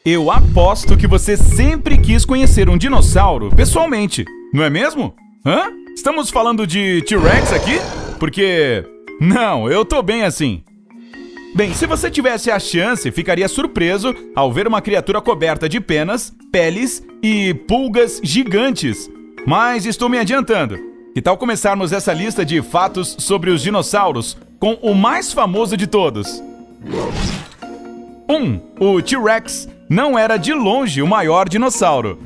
Eu aposto que você sempre quis conhecer um dinossauro pessoalmente, não é mesmo? Hã? Estamos falando de T-Rex aqui? Porque... não, eu tô bem assim. Bem, se você tivesse a chance, ficaria surpreso ao ver uma criatura coberta de penas, peles e pulgas gigantes. Mas estou me adiantando. Que tal começarmos essa lista de fatos sobre os dinossauros com o mais famoso de todos? 1. O T-Rex não era de longe o maior dinossauro.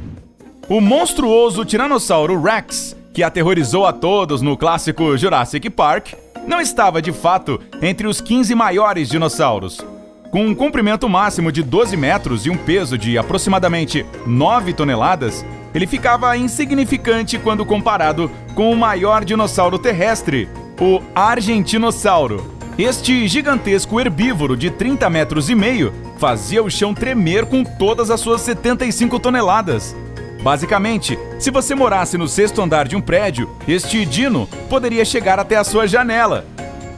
O monstruoso Tiranossauro Rex, que aterrorizou a todos no clássico Jurassic Park, não estava de fato entre os 15 maiores dinossauros. Com um comprimento máximo de 12 metros e um peso de aproximadamente 9 toneladas, ele ficava insignificante quando comparado com o maior dinossauro terrestre, o Argentinossauro. Este gigantesco herbívoro de 30 metros e meio fazia o chão tremer com todas as suas 75 toneladas. Basicamente, se você morasse no 6º andar de um prédio, este dino poderia chegar até a sua janela.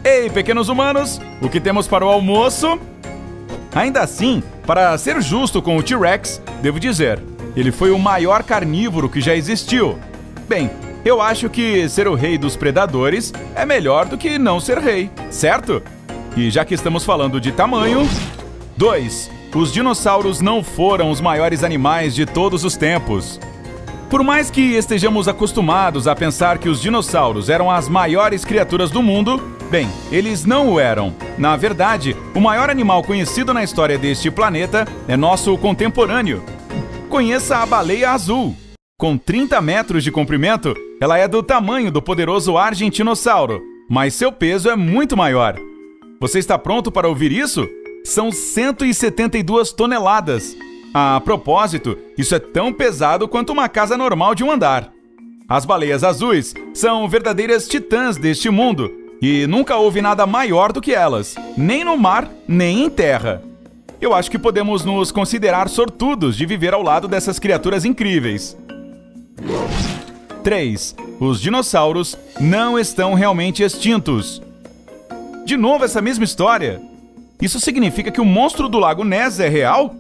Ei, pequenos humanos, o que temos para o almoço? Ainda assim, para ser justo com o T-Rex, devo dizer, ele foi o maior carnívoro que já existiu. Bem, eu acho que ser o rei dos predadores é melhor do que não ser rei, certo? E já que estamos falando de tamanho... 2. Os dinossauros não foram os maiores animais de todos os tempos. Por mais que estejamos acostumados a pensar que os dinossauros eram as maiores criaturas do mundo, bem, eles não o eram. Na verdade, o maior animal conhecido na história deste planeta é nosso contemporâneo. Conheça a baleia azul. Com 30 metros de comprimento, ela é do tamanho do poderoso Argentinossauro, mas seu peso é muito maior. Você está pronto para ouvir isso? São 172 toneladas. A propósito, isso é tão pesado quanto uma casa normal de um andar. As baleias azuis são verdadeiras titãs deste mundo e nunca houve nada maior do que elas, nem no mar, nem em terra. Eu acho que podemos nos considerar sortudos de viver ao lado dessas criaturas incríveis. 3. Os dinossauros não estão realmente extintos. De novo essa mesma história? Isso significa que o monstro do Lago Ness é real?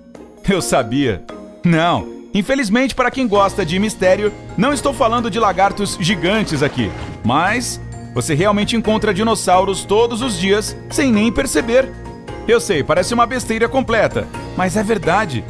Eu sabia. Não, infelizmente para quem gosta de mistério, não estou falando de lagartos gigantes aqui. Mas você realmente encontra dinossauros todos os dias sem nem perceber. Eu sei, parece uma besteira completa, mas é verdade.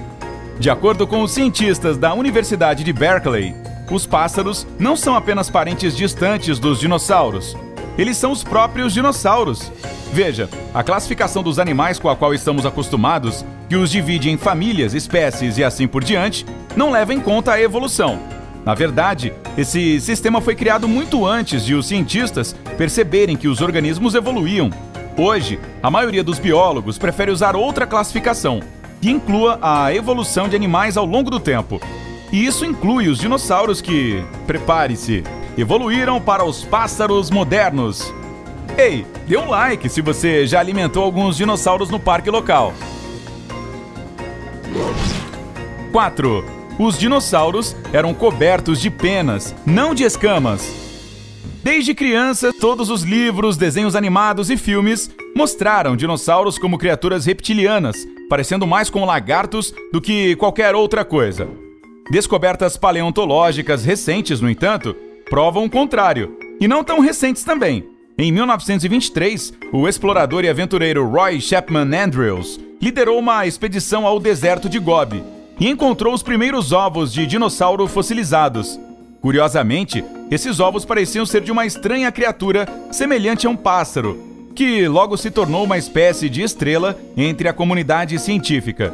De acordo com os cientistas da Universidade de Berkeley, os pássaros não são apenas parentes distantes dos dinossauros. Eles são os próprios dinossauros. Veja, a classificação dos animais com a qual estamos acostumados, que os divide em famílias, espécies e assim por diante, não leva em conta a evolução. Na verdade, esse sistema foi criado muito antes de os cientistas perceberem que os organismos evoluíam. Hoje, a maioria dos biólogos prefere usar outra classificação, que inclua a evolução de animais ao longo do tempo. E isso inclui os dinossauros que, prepare-se, evoluíram para os pássaros modernos. Ei, dê um like se você já alimentou alguns dinossauros no parque local. 4. Os dinossauros eram cobertos de penas, não de escamas. Desde criança, todos os livros, desenhos animados e filmes mostraram dinossauros como criaturas reptilianas, parecendo mais com lagartos do que qualquer outra coisa. Descobertas paleontológicas recentes, no entanto, provam o contrário, e não tão recentes também. Em 1923, o explorador e aventureiro Roy Chapman Andrews liderou uma expedição ao deserto de Gobi e encontrou os primeiros ovos de dinossauro fossilizados. Curiosamente, esses ovos pareciam ser de uma estranha criatura semelhante a um pássaro, que logo se tornou uma espécie de estrela entre a comunidade científica.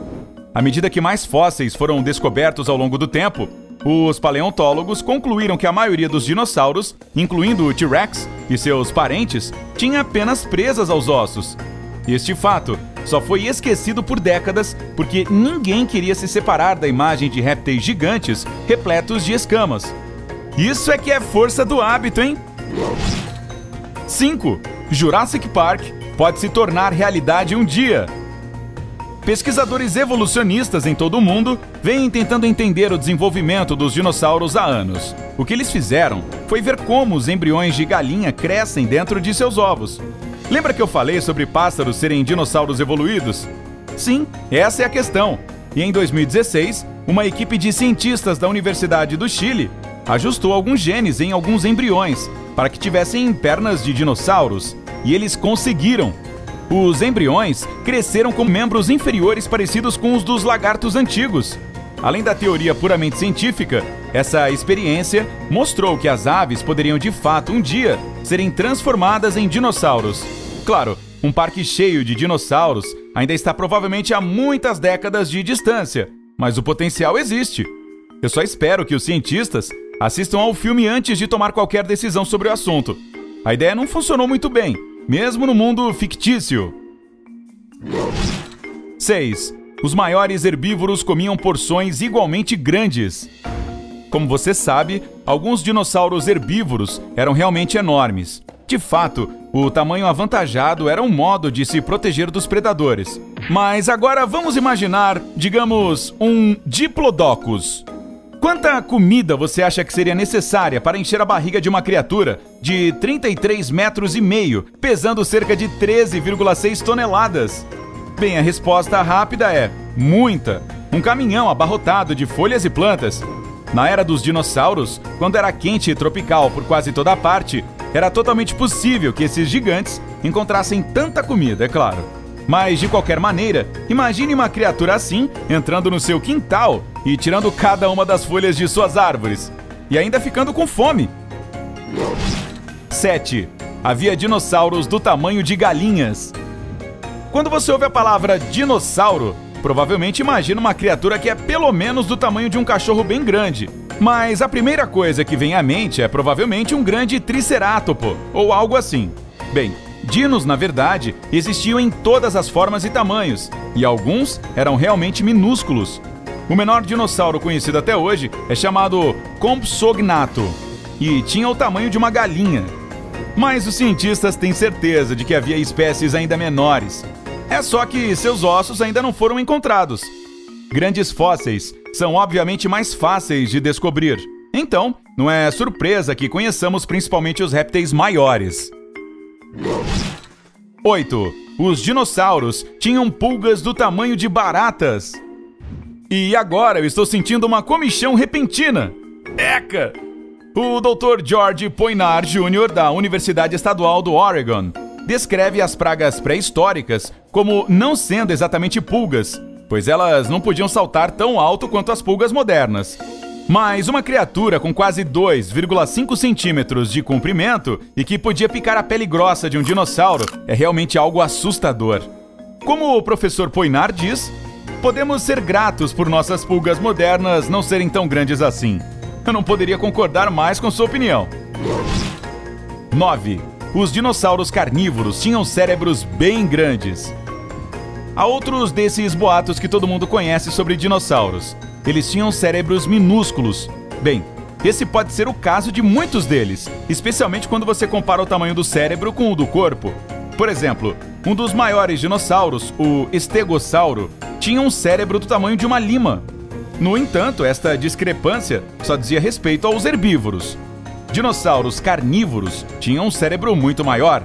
À medida que mais fósseis foram descobertos ao longo do tempo, os paleontólogos concluíram que a maioria dos dinossauros, incluindo o T-Rex e seus parentes, tinha penas presas aos ossos. Este fato só foi esquecido por décadas porque ninguém queria se separar da imagem de répteis gigantes repletos de escamas. Isso é que é força do hábito, hein? 5. Jurassic Park pode se tornar realidade um dia. Pesquisadores evolucionistas em todo o mundo vêm tentando entender o desenvolvimento dos dinossauros há anos. O que eles fizeram foi ver como os embriões de galinha crescem dentro de seus ovos. Lembra que eu falei sobre pássaros serem dinossauros evoluídos? Sim, essa é a questão. E em 2016, uma equipe de cientistas da Universidade do Chile ajustou alguns genes em alguns embriões para que tivessem pernas de dinossauros, e eles conseguiram. Os embriões cresceram com membros inferiores parecidos com os dos lagartos antigos. Além da teoria puramente científica, essa experiência mostrou que as aves poderiam de fato um dia serem transformadas em dinossauros. Claro, um parque cheio de dinossauros ainda está provavelmente a muitas décadas de distância, mas o potencial existe. Eu só espero que os cientistas assistam ao filme antes de tomar qualquer decisão sobre o assunto. A ideia não funcionou muito bem, mesmo no mundo fictício. 6. Os maiores herbívoros comiam porções igualmente grandes. Como você sabe, alguns dinossauros herbívoros eram realmente enormes. De fato, o tamanho avantajado era um modo de se proteger dos predadores. Mas agora vamos imaginar, digamos, um Diplodocus. Quanta comida você acha que seria necessária para encher a barriga de uma criatura de 33,5 metros, pesando cerca de 13,6 toneladas? Bem, a resposta rápida é muita. Um caminhão abarrotado de folhas e plantas. Na era dos dinossauros, quando era quente e tropical por quase toda a parte, era totalmente possível que esses gigantes encontrassem tanta comida, é claro. Mas, de qualquer maneira, imagine uma criatura assim entrando no seu quintal e tirando cada uma das folhas de suas árvores. E ainda ficando com fome. 7. Havia dinossauros do tamanho de galinhas. Quando você ouve a palavra dinossauro, provavelmente imagina uma criatura que é pelo menos do tamanho de um cachorro bem grande. Mas a primeira coisa que vem à mente é provavelmente um grande tricerátopo, ou algo assim. Bem, dinos, na verdade, existiam em todas as formas e tamanhos, e alguns eram realmente minúsculos. O menor dinossauro conhecido até hoje é chamado Compsognato, e tinha o tamanho de uma galinha. Mas os cientistas têm certeza de que havia espécies ainda menores. É só que seus ossos ainda não foram encontrados. Grandes fósseis são obviamente mais fáceis de descobrir. Então, não é surpresa que conheçamos principalmente os répteis maiores. 8. Os dinossauros tinham pulgas do tamanho de baratas. E agora eu estou sentindo uma comichão repentina. Eca! O Dr. George Poinar Jr., da Universidade Estadual do Oregon, descreve as pragas pré-históricas como não sendo exatamente pulgas, pois elas não podiam saltar tão alto quanto as pulgas modernas. Mas uma criatura com quase 2,5 centímetros de comprimento e que podia picar a pele grossa de um dinossauro é realmente algo assustador. Como o professor Poinar diz, podemos ser gratos por nossas pulgas modernas não serem tão grandes assim. Eu não poderia concordar mais com sua opinião. 9. Os dinossauros carnívoros tinham cérebros bem grandes. Há outros desses boatos que todo mundo conhece sobre dinossauros. Eles tinham cérebros minúsculos. Bem, esse pode ser o caso de muitos deles, especialmente quando você compara o tamanho do cérebro com o do corpo. Por exemplo, um dos maiores dinossauros, o Estegossauro, tinha um cérebro do tamanho de uma lima. No entanto, esta discrepância só dizia respeito aos herbívoros. Dinossauros carnívoros tinham um cérebro muito maior.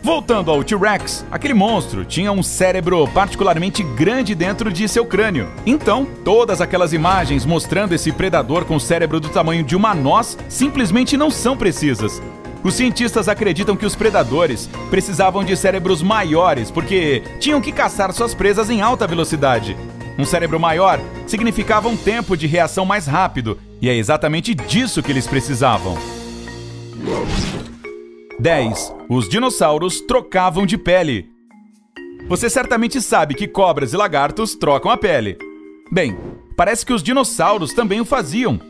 Voltando ao T-Rex, aquele monstro tinha um cérebro particularmente grande dentro de seu crânio. Então, todas aquelas imagens mostrando esse predador com cérebro do tamanho de uma noz simplesmente não são precisas. Os cientistas acreditam que os predadores precisavam de cérebros maiores porque tinham que caçar suas presas em alta velocidade. Um cérebro maior significava um tempo de reação mais rápido, e é exatamente disso que eles precisavam. 10. Os dinossauros trocavam de pele. Você certamente sabe que cobras e lagartos trocam a pele. Bem, parece que os dinossauros também o faziam.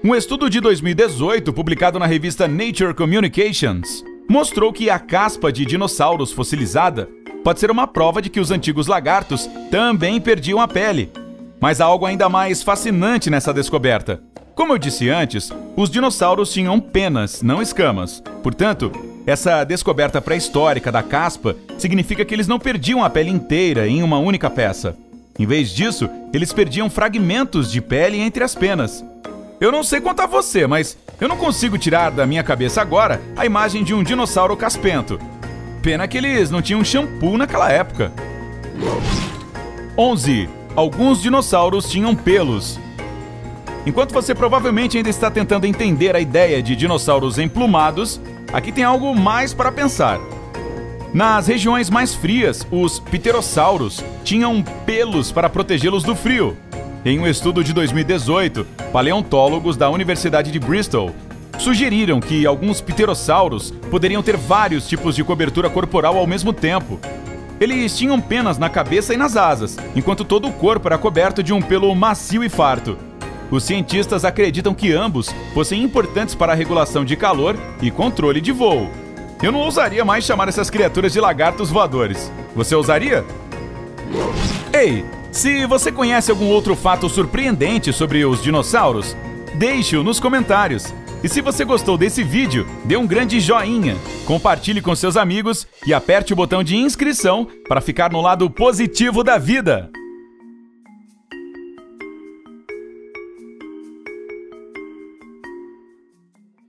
Um estudo de 2018, publicado na revista Nature Communications, mostrou que a caspa de dinossauros fossilizada pode ser uma prova de que os antigos lagartos também perdiam a pele. Mas há algo ainda mais fascinante nessa descoberta. Como eu disse antes, os dinossauros tinham penas, não escamas. Portanto, essa descoberta pré-histórica da caspa significa que eles não perdiam a pele inteira em uma única peça. Em vez disso, eles perdiam fragmentos de pele entre as penas. Eu não sei quanto a você, mas eu não consigo tirar da minha cabeça agora a imagem de um dinossauro caspento. Pena que eles não tinham shampoo naquela época. 11. alguns dinossauros tinham pelos. Enquanto você provavelmente ainda está tentando entender a ideia de dinossauros emplumados, aqui tem algo mais para pensar. Nas regiões mais frias, os pterossauros tinham pelos para protegê-los do frio. Em um estudo de 2018, paleontólogos da Universidade de Bristol sugeriram que alguns pterossauros poderiam ter vários tipos de cobertura corporal ao mesmo tempo. Eles tinham penas na cabeça e nas asas, enquanto todo o corpo era coberto de um pelo macio e farto. Os cientistas acreditam que ambos fossem importantes para a regulação de calor e controle de voo. Eu não ousaria mais chamar essas criaturas de lagartos voadores. Você ousaria? Ei, se você conhece algum outro fato surpreendente sobre os dinossauros, deixe-o nos comentários. E se você gostou desse vídeo, dê um grande joinha, compartilhe com seus amigos e aperte o botão de inscrição para ficar no lado positivo da vida.